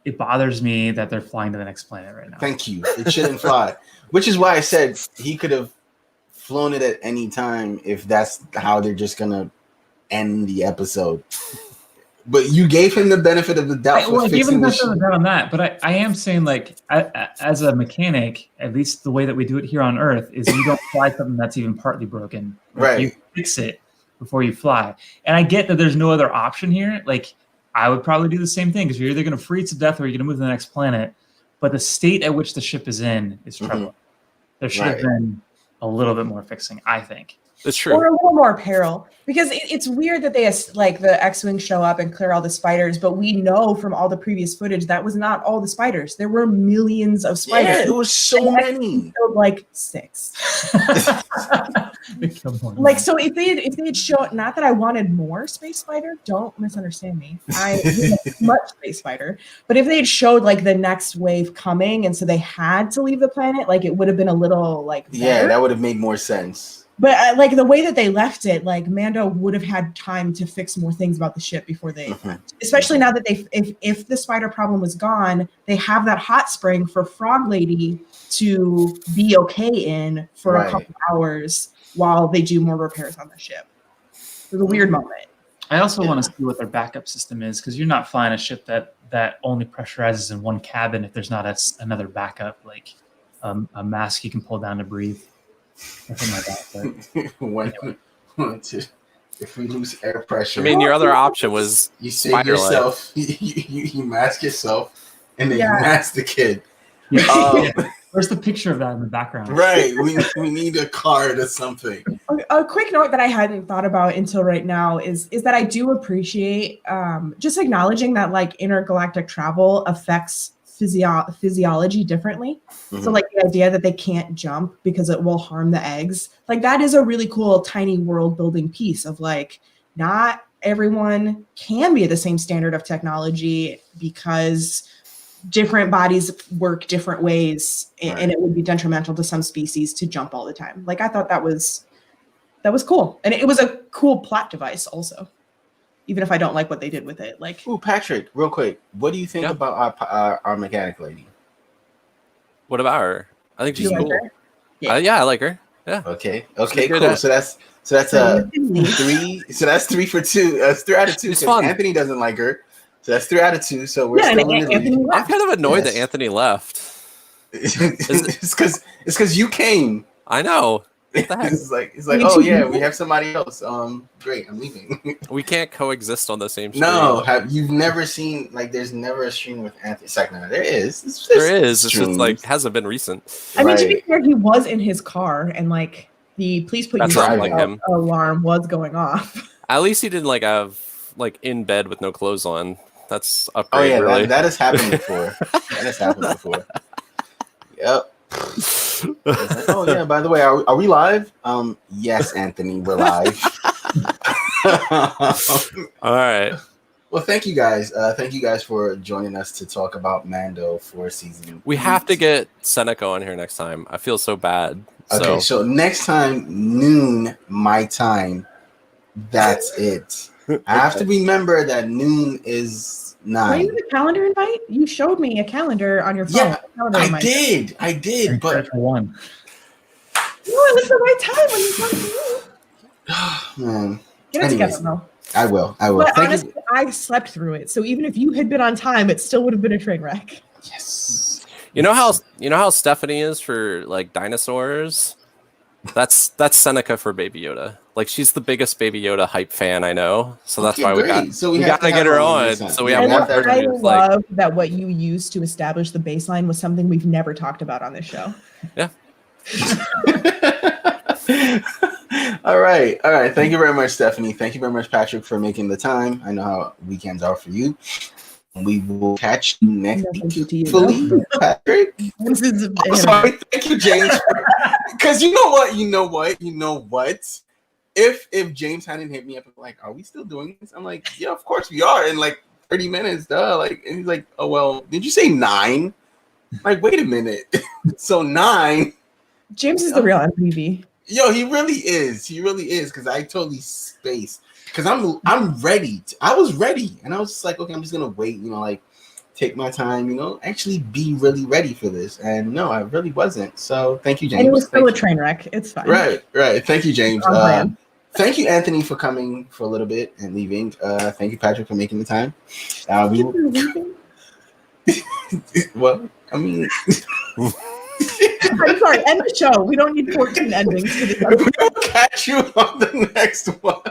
it bothers me that they're flying to the next planet right now. Thank you. It shouldn't fly. Which is why I said he could have flown it at any time if that's how they're just gonna end the episode. But you gave him the benefit of the doubt I gave him the benefit of the doubt on that, but I am saying, like, as a mechanic, at least the way that we do it here on Earth is you don't fly something that's even partly broken. Right. You fix it before you fly. And I get that there's no other option here. Like, I would probably do the same thing because you're either going to freeze to death or you're going to move to the next planet. But the state at which the ship is in is troubling. There should have been a little bit more fixing, I think. It's true. Or a little more peril, because it's weird that they like the X-wing show up and clear all the spiders, but we know from all the previous footage that was not all the spiders. There were millions of spiders. Yeah, it was so many. Killed like 6. Like, so if they had shown, not that I wanted more space spider, don't misunderstand me. I much space spider, but if they had showed like the next wave coming, and so they had to leave the planet, like it would have been a little like better. Yeah, that would have made more sense. But like the way that they left it, like Mando would have had time to fix more things about the ship before they, especially now that if the spider problem was gone, they have that hot spring for Frog Lady to be okay in for a couple hours while they do more repairs on the ship. It was a weird moment. I also want to see what their backup system is, because you're not flying a ship that only pressurizes in one cabin if there's not another backup, like a mask you can pull down to breathe. Nothing like that. But if we lose air pressure, I mean, your other option was you save yourself. You mask yourself, and then you mask the kid. Where's the picture of that in the background? Right. We need a card or something. A quick note that I hadn't thought about until right now is that I do appreciate just acknowledging that like intergalactic travel affects physiology differently. So like the idea that they can't jump because it will harm the eggs, like that is a really cool tiny world building piece of like not everyone can be at the same standard of technology because different bodies work different ways, and it would be detrimental to some species to jump all the time. Like I thought that was cool, and it was a cool plot device also, even if I don't like what they did with it. Like, ooh, Patrick, real quick, what do you think about our mechanic lady? What about her? I think she's cool. Her? Yeah, I like her. Yeah. Okay, cool. So that's 3. So that's 3 for 2. That's 3 out of 2. Because Anthony doesn't like her. So that's 3 out of 2. So we're still in the lead. I'm kind of annoyed that Anthony left. It's because you came. I know. It's like oh yeah, we have somebody else. Great, I'm leaving. We can't coexist on the same stream. No, you've never seen, like, there's never a stream with Anthony. It's like, no, there is. There is. It's just like hasn't been recent. I mean, to be fair, he was in his car, and like the please put you him alarm was going off. At least he didn't like have like in bed with no clothes on. That's upgrade. Oh yeah, really. that has happened before. That has happened before. Yep. Like, oh yeah, by the way, are we live? Yes, Anthony, we're live. All right. Well, thank you guys. Thank you guys for joining us to talk about Mando for season. We have to get Seneca on here next time. I feel so bad. Okay, so next time, noon my time. That's it. I have to remember that noon is 9. Are you in a calendar invite? You showed me a calendar on your phone. Yeah, I did, but one. No, it was the right time when you talked to me. man. Get it together, though. I will. But honestly, I slept through it. So even if you had been on time, it still would have been a train wreck. Yes. You know how Stephanie is for like dinosaurs? That's Seneca for Baby Yoda. Like she's the biggest Baby Yoda hype fan I know. So that's why we got to get her on. So we have one person I who's love that what you used to establish the baseline was something we've never talked about on this show. Yeah. All right. Thank you very much, Stephanie. Thank you very much, Patrick, for making the time. I know how weekends are for you. We will catch you next week. Patrick. Sorry, thank you, James. Because you know what? If James hadn't hit me up like, are we still doing this? I'm like, yeah, of course we are. And like 30 minutes, duh. Like, and he's like, oh, well, did you say 9? Like, wait a minute. So 9. James is the real MVP. Yo, he really is. He really is. Because I totally spaced. Because I'm ready. I was ready. And I was just like, okay, I'm just going to wait, like, take my time, actually be really ready for this. And no, I really wasn't. So thank you, James. And it was still a train wreck. It's fine. Right. Thank you, James. Thank you, Anthony, for coming for a little bit and leaving. Thank you, Patrick, for making the time. Well, I mean... I'm sorry, end the show. We don't need 14 endings to this. We'll catch you on the next one.